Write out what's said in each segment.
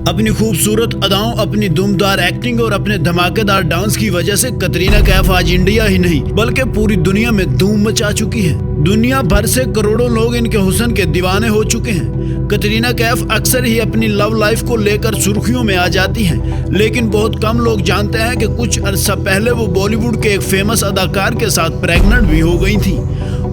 अपनी खूबसूरत अदाओं, अपनी दुमदार एक्टिंग और अपने धमाकेदार डांस की वजह से कतरीना कैफ आज इंडिया ही नहीं बल्कि पूरी दुनिया में धूम मचा चुकी है। दुनिया भर से करोड़ों लोग इनके हुस्न के दीवाने हो चुके हैं। कतरीना कैफ अक्सर ही अपनी लव लाइफ को लेकर सुर्खियों में आ जाती हैं, लेकिन बहुत कम लोग जानते हैं कि कुछ अरसा पहले वो बॉलीवुड के एक फेमस अदाकार के साथ प्रेग्नेंट भी हो गई थी।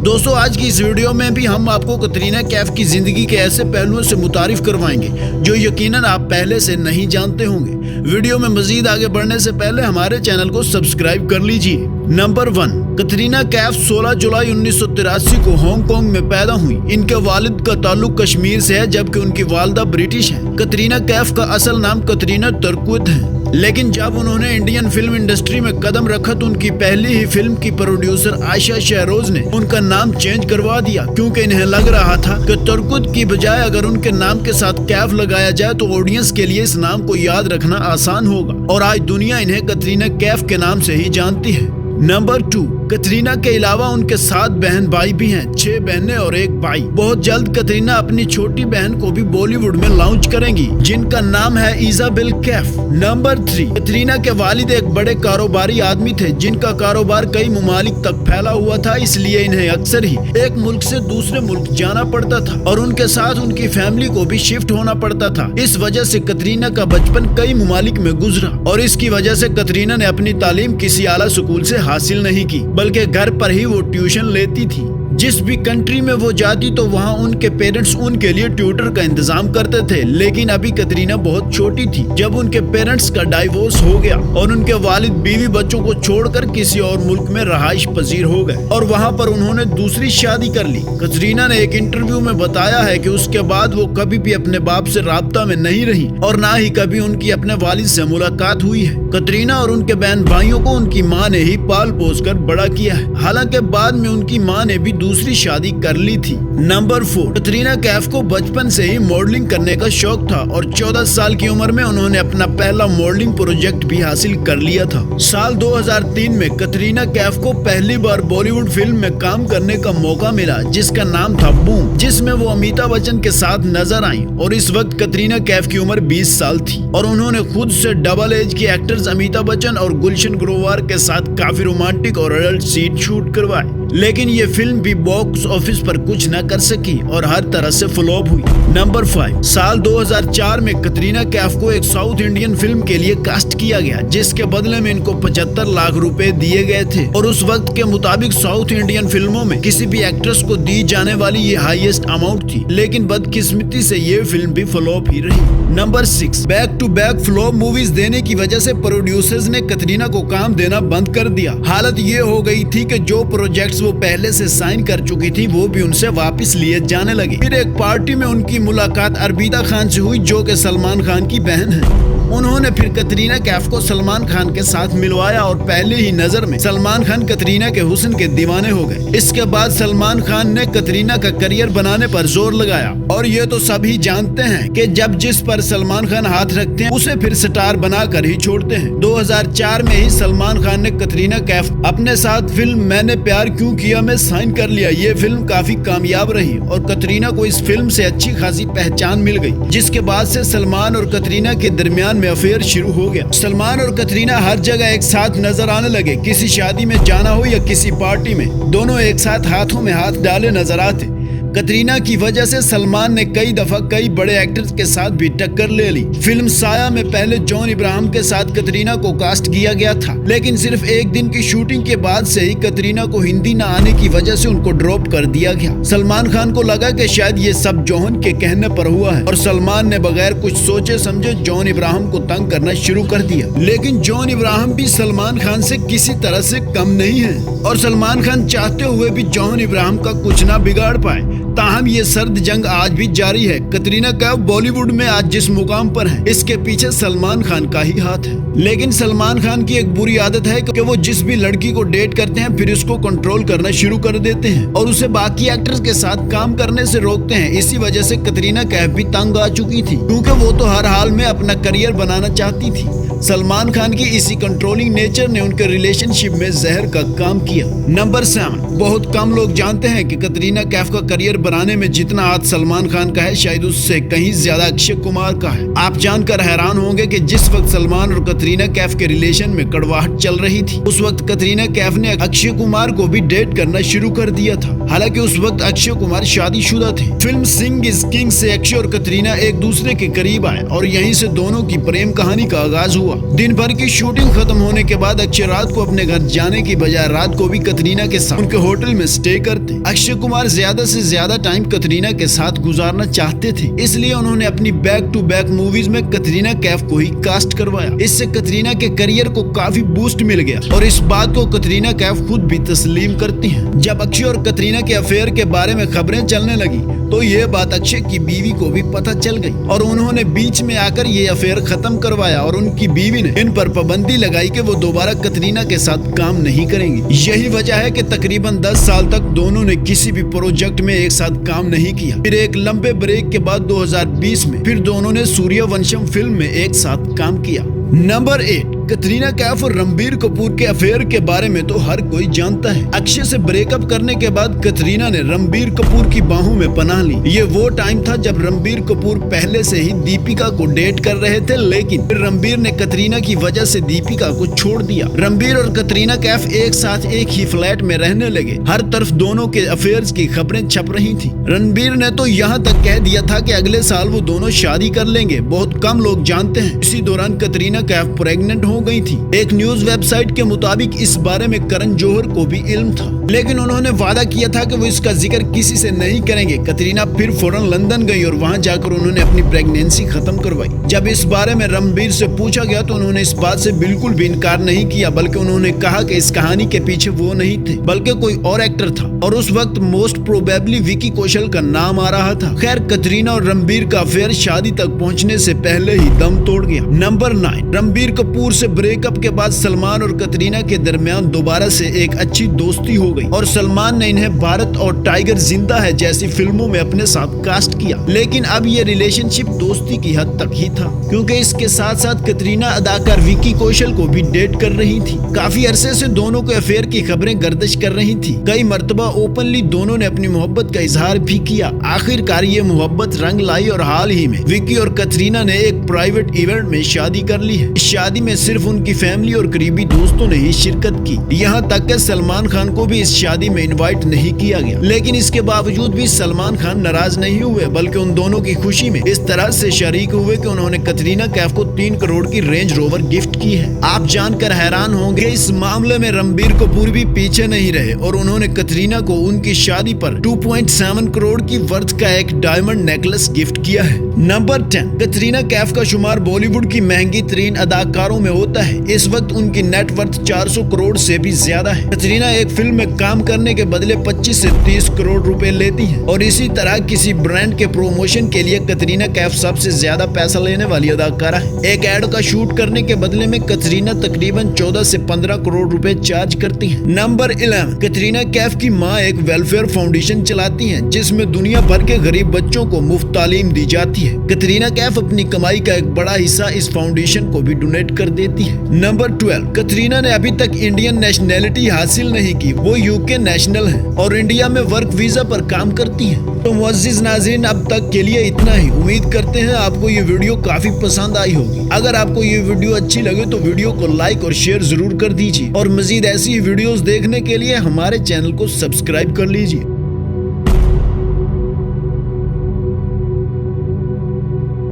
दोस्तों, आज की इस वीडियो में भी हम आपको कतरीना कैफ की जिंदगी के ऐसे पहलुओं से मुतारिफ करवाएंगे जो यकीनन आप पहले से नहीं जानते होंगे। वीडियो में मजीद आगे बढ़ने से पहले हमारे चैनल को सब्सक्राइब कर लीजिए। नंबर 1, कतरीना कैफ 16 जुलाई 1983 को हांगकांग में पैदा हुई। इनके वालिद का ताल्लुक कश्मीर से है जबकि उनकी वालदा ब्रिटिश है। कतरीना कैफ का असल नाम कतरीना तरकुत है, लेकिन जब उन्होंने इंडियन फिल्म इंडस्ट्री में कदम रखा तो उनकी पहली ही फिल्म की प्रोड्यूसर आयशा शहरोज ने उनका नाम चेंज करवा दिया, क्योंकि इन्हें लग रहा था कि तरकुत की बजाय अगर उनके नाम के साथ कैफ लगाया जाए तो ऑडियंस के लिए इस नाम को याद रखना आसान होगा। और आज दुनिया इन्हें कतरीना कैफ के नाम से ही जानती है। नंबर 2, कतरीना के अलावा उनके 7 बहन भाई भी हैं, 6 बहनें और 1 भाई। बहुत जल्द कतरीना अपनी छोटी बहन को भी बॉलीवुड में लॉन्च करेंगी, जिनका नाम है इजाबेल कैफ। नंबर 3, कतरीना के वालिद एक बड़े कारोबारी आदमी थे जिनका कारोबार कई ममालिक तक फैला हुआ था, इसलिए इन्हें अक्सर ही एक मुल्क से दूसरे मुल्क जाना पड़ता था और उनके साथ उनकी फैमिली को भी शिफ्ट होना पड़ता था। इस वजह से कतरीना का बचपन कई ममालिक में गुजरा और इसकी वजह से कतरीना ने अपनी तालीम किसी आला स्कूल से हासिल नहीं की, बल्कि घर पर ही वो ट्यूशन लेती थी। जिस भी कंट्री में वो जाती तो वहाँ उनके पेरेंट्स उनके लिए ट्यूटर का इंतजाम करते थे। लेकिन अभी कतरीना बहुत छोटी थी जब उनके पेरेंट्स का डाइवोर्स हो गया और उनके वालिद बीवी बच्चों को छोड़कर किसी और मुल्क में रहाइश पजीर हो गए और वहाँ पर उन्होंने दूसरी शादी कर ली। कतरीना ने एक इंटरव्यू में बताया है कि उसके बाद वो कभी भी अपने बाप से राब्ता में नहीं रही और ना ही कभी उनकी अपने वालिद से मुलाकात हुई है। कतरीना और उनके बहन भाइयों को उनकी माँ ने ही पाल पोस कर बड़ा किया है, हालांकि बाद में उनकी माँ ने भी दूसरी शादी कर ली थी। नंबर 4, कतरीना कैफ को बचपन से ही मॉडलिंग करने का शौक था और 14 साल की उम्र में उन्होंने अपना पहला मॉडलिंग प्रोजेक्ट भी हासिल कर लिया था। साल 2003 में कतरीना कैफ को पहली बार बॉलीवुड फिल्म में काम करने का मौका मिला जिसका नाम था बूम, जिसमें वो अमिताभ बच्चन के साथ नजर आई और इस वक्त कतरीना कैफ की उम्र 20 साल थी और उन्होंने खुद से डबल एज के एक्टर्स अमिताभ बच्चन और गुलशन ग्रोवर के साथ काफी रोमांटिक और एडल्ट सीन शूट करवाए। लेकिन ये फिल्म भी बॉक्स ऑफिस पर कुछ न कर सकी और हर तरह से फ्लॉप हुई। नंबर 5, साल 2004 में कतरीना कैफ को एक साउथ इंडियन फिल्म के लिए कास्ट किया गया जिसके बदले में इनको 75 लाख रुपए दिए गए थे और उस वक्त के मुताबिक साउथ इंडियन फिल्मों में किसी भी एक्ट्रेस को दी जाने वाली ये हाईएस्ट अमाउंट थी। लेकिन बदकिस्मती से ये फिल्म भी फ्लॉप ही रही। Number 6, back to back flop movies देने की वजह से प्रोड्यूसर्स ने कतरीना को काम देना बंद कर दिया। हालत ये हो गई थी कि जो प्रोजेक्ट्स वो पहले से साइन कर चुकी थी वो भी उनसे वापस लिए जाने लगे। फिर एक पार्टी में उनकी मुलाकात अरबिदा खान से हुई जो कि सलमान खान की बहन है। उन्होंने फिर कतरीना कैफ को सलमान खान के साथ मिलवाया और पहले ही नजर में सलमान खान कतरीना के हुस्न के दीवाने हो गए। इसके बाद सलमान खान ने कतरीना का करियर बनाने पर जोर लगाया और ये तो सभी जानते हैं कि जब जिस पर सलमान खान हाथ रखते हैं उसे फिर स्टार बनाकर ही छोड़ते हैं। 2004 में ही सलमान खान ने कतरीना कैफ अपने साथ फिल्म मैंने प्यार क्यों किया में साइन कर लिया। ये फिल्म काफी कामयाब रही और कतरीना को इस फिल्म से अच्छी खासी पहचान मिल गई, जिसके बाद से सलमान और कतरीना के दरमियान में अफेयर शुरू हो गया। सलमान और कतरीना हर जगह एक साथ नजर आने लगे। किसी शादी में जाना हो या किसी पार्टी में, दोनों एक साथ हाथों में हाथ डाले नजर आते। कतरीना की वजह से सलमान ने कई दफा कई बड़े एक्टर्स के साथ भी टक्कर ले ली। फिल्म साया में पहले जॉन इब्राहिम के साथ कतरीना को कास्ट किया गया था, लेकिन सिर्फ एक दिन की शूटिंग के बाद से ही कतरीना को हिंदी न आने की वजह से उनको ड्रॉप कर दिया गया। सलमान खान को लगा कि शायद ये सब जॉन के कहने पर हुआ है और सलमान ने बगैर कुछ सोचे समझे जॉन इब्राहिम को तंग करना शुरू कर दिया। लेकिन जॉन इब्राहिम भी सलमान खान से किसी तरह से कम नहीं है और सलमान खान चाहते हुए भी जॉन इब्राहिम का कुछ ना बिगाड़ पाए। ताहम ये सर्द जंग आज भी जारी है। कतरीना कैफ बॉलीवुड में आज जिस मुकाम पर है इसके पीछे सलमान खान का ही हाथ है। लेकिन सलमान खान की एक बुरी आदत है कि वो जिस भी लड़की को डेट करते हैं फिर उसको कंट्रोल करना शुरू कर देते हैं और उसे बाकी एक्टर्स के साथ काम करने से रोकते हैं। इसी वजह से कतरीना कैफ भी तंग आ चुकी थी, क्योंकि वो तो हर हाल में अपना करियर बनाना चाहती थी। सलमान खान की इसी कंट्रोलिंग नेचर ने उनके रिलेशनशिप में जहर का काम किया। नंबर 7, बहुत कम लोग जानते हैं कि कतरीना कैफ का करियर बनाने में जितना हाथ सलमान खान का है, शायद उससे कहीं ज्यादा अक्षय कुमार का है। आप जानकर हैरान होंगे कि जिस वक्त सलमान और कतरीना कैफ के रिलेशन में कड़वाहट चल रही थी, उस वक्त कतरीना कैफ ने अक्षय कुमार को भी डेट करना शुरू कर दिया था। हालांकि उस वक्त अक्षय कुमार शादीशुदा थे। फिल्म सिंह इज किंग से अक्षय और कतरीना एक दूसरे के करीब आए और यहीं से दोनों की प्रेम कहानी का आगाज हुआ। दिन भर की शूटिंग खत्म होने के बाद अक्षय रात को अपने घर जाने की बजाय रात को भी कतरीना के साथ उनके होटल में स्टे करते। अक्षय कुमार ज्यादा से ज्यादा टाइम कतरीना के साथ गुजारना चाहते थे, इसलिए उन्होंने अपनी बैक टू बैक मूवीज में कतरीना कैफ को ही कास्ट करवाया। इससे कतरीना के करियर को काफी बूस्ट मिल गया और इस बात को कतरीना कैफ खुद भी तस्लीम करती हैं। जब अक्षय और कतरीना के अफेयर के बारे में खबरें चलने लगी तो ये बात अक्षय की बीवी को भी पता चल गई और उन्होंने बीच में आकर ये अफेयर खत्म करवाया और उनकी बीवी ने इन पर पाबंदी लगाई कि वो दोबारा कतरीना के साथ काम नहीं करेंगी। यही वजह है कि तकरीबन 10 साल तक दोनों ने किसी भी प्रोजेक्ट में एक साथ काम नहीं किया। फिर एक लंबे ब्रेक के बाद 2020 में फिर दोनों ने सूर्यवंशम फिल्म में एक साथ काम किया। नंबर 8, कतरीना कैफ और रणबीर कपूर के अफेयर के बारे में तो हर कोई जानता है। अक्षय से ब्रेकअप करने के बाद कतरीना ने रणबीर कपूर की बाहों में पनाह ली। ये वो टाइम था जब रणबीर कपूर पहले से ही दीपिका को डेट कर रहे थे, लेकिन फिर रणबीर ने कतरीना की वजह से दीपिका को छोड़ दिया। रणबीर और कतरीना कैफ एक साथ एक ही फ्लैट में रहने लगे। हर तरफ दोनों के अफेयर्स की खबरें छप रही थी। रणबीर ने तो यहाँ तक कह दिया था कि अगले साल वो दोनों शादी कर लेंगे। बहुत कम लोग जानते हैं इसी दौरान कतरीना कैफ प्रेग्नेंट हो गई थी। एक न्यूज वेबसाइट के मुताबिक इस बारे में करण जौहर को भी इल्म था, लेकिन उन्होंने वादा किया था कि वो इसका जिक्र किसी से नहीं करेंगे। कतरीना फिर फौरन लंदन गई और वहां जाकर उन्होंने अपनी प्रेगनेंसी खत्म करवाई। जब इस बारे में रणबीर से पूछा गया तो उन्होंने इस बात से बिल्कुल भी इनकार नहीं किया, बल्कि उन्होंने कहा कि इस कहानी के पीछे वो नहीं थे बल्कि कोई और एक्टर था और उस वक्त मोस्ट प्रोबेबली विकी कौशल का नाम आ रहा था। खैर, कतरीना और रणबीर का अफेयर शादी तक पहुंचने से पहले ही दम तोड़ गया। नंबर 9, रणबीर कपूर से ब्रेकअप के बाद सलमान और कतरीना के दरमियान दोबारा से एक अच्छी दोस्ती हो गई और सलमान ने इन्हें भारत और टाइगर जिंदा है जैसी फिल्मों में अपने साथ कास्ट किया। लेकिन अब ये रिलेशनशिप दोस्ती की हद तक ही था, क्योंकि इसके साथ साथ कतरीना अदाकार विकी कौशल को भी डेट कर रही थी। काफी अरसे से दोनों के अफेयर की खबरें गर्दिश कर रही थी। कई मर्तबा ओपनली दोनों ने अपनी मोहब्बत का इजहार भी किया। आखिरकार ये मोहब्बत रंग लाई और हाल ही में विकी और कतरीना ने एक प्राइवेट इवेंट में शादी कर ली है। इस शादी में सिर्फ उनकी फैमिली और करीबी दोस्तों ने ही शिरकत की। यहाँ तक कि सलमान खान को भी इस शादी में इनवाइट नहीं किया गया, लेकिन इसके बावजूद भी सलमान खान नाराज नहीं हुए, बल्कि उन दोनों की खुशी में इस तरह से शरीक हुए कि उन्होंने कतरीना कैफ को 3 करोड़ की रेंज रोवर गिफ्ट की है। आप जानकर हैरान होंगे, इस मामले में रणबीर कपूर भी पीछे नहीं रहे और उन्होंने कतरीना को उनकी शादी पर 2.7 करोड़ की वर्थ का एक डायमंड नेकलेस गिफ्ट किया है। नंबर 10, कतरीना कैफ का शुमार बॉलीवुड की महंगी तरीन अदाकारों में होता है। इस वक्त उनकी नेटवर्थ 400 करोड़ से भी ज्यादा है। कतरीना एक फिल्म में काम करने के बदले 25 से 30 करोड़ रुपए लेती हैं और इसी तरह किसी ब्रांड के प्रमोशन के लिए कतरीना कैफ सबसे ज्यादा पैसा लेने वाली अदाकारा है। एक एड का शूट करने के बदले में कतरीना तकरीबन 14 से 15 करोड़ रुपए चार्ज करती हैं। नंबर 11, कतरीना कैफ की मां एक वेलफेयर फाउंडेशन चलाती हैं, जिसमें दुनिया भर के गरीब बच्चों को मुफ्त तालीम दी जाती है। कतरीना कैफ अपनी कमाई का एक बड़ा हिस्सा इस फाउंडेशन को भी डोनेट कर देती है। नंबर 12, कतरीना ने अभी तक इंडियन नेशनैलिटी हासिल नहीं की। वो यूके नेशनल है और इंडिया में वर्क वीजा पर काम करती है। तो मुअज़्ज़िज़ नाज़रीन, अब तक के लिए इतना ही। उम्मीद करते हैं आपको ये वीडियो काफी पसंद आई होगी। अगर आपको ये वीडियो अच्छी लगे तो वीडियो को लाइक और शेयर जरूर कर दीजिए और मजीद ऐसी वीडियोस देखने के लिए हमारे चैनल को सब्सक्राइब कर लीजिए।